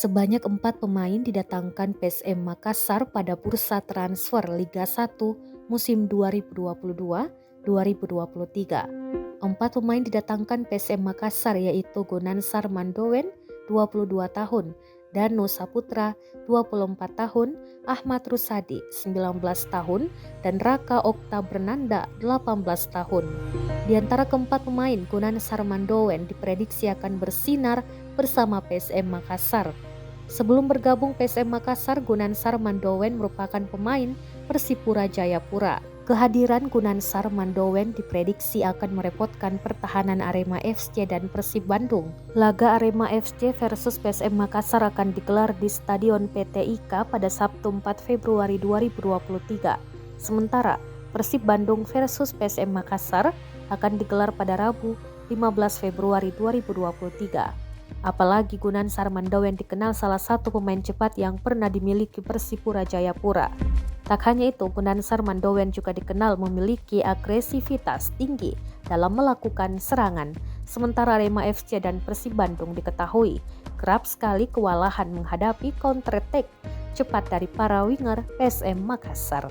Sebanyak 4 pemain didatangkan PSM Makassar pada bursa transfer Liga 1 musim 2022-2023. 4 pemain didatangkan PSM Makassar yaitu Gonansar Mandowen, 22 tahun, Danu Saputra, 24 tahun, Ahmad Rusadi, 19 tahun, dan Raka Okta Bernanda, 18 tahun. Di antara keempat pemain, Gonansar Mandowen diprediksi akan bersinar bersama PSM Makassar. Sebelum bergabung PSM Makassar, Gonansar Mandowen merupakan pemain Persipura Jayapura. Kehadiran Gonansar Mandowen diprediksi akan merepotkan pertahanan Arema FC dan Persib Bandung. Laga Arema FC versus PSM Makassar akan digelar di Stadion PT IKA pada Sabtu 4 Februari 2023. Sementara Persib Bandung versus PSM Makassar akan digelar pada Rabu 15 Februari 2023. Apalagi Gonansar Mandowen dikenal salah satu pemain cepat yang pernah dimiliki Persipura Jayapura. Tak hanya itu, Gonansar Mandowen juga dikenal memiliki agresivitas tinggi dalam melakukan serangan. Sementara Arema FC dan Persib Bandung diketahui kerap sekali kewalahan menghadapi counter attack cepat dari para winger PSM Makassar.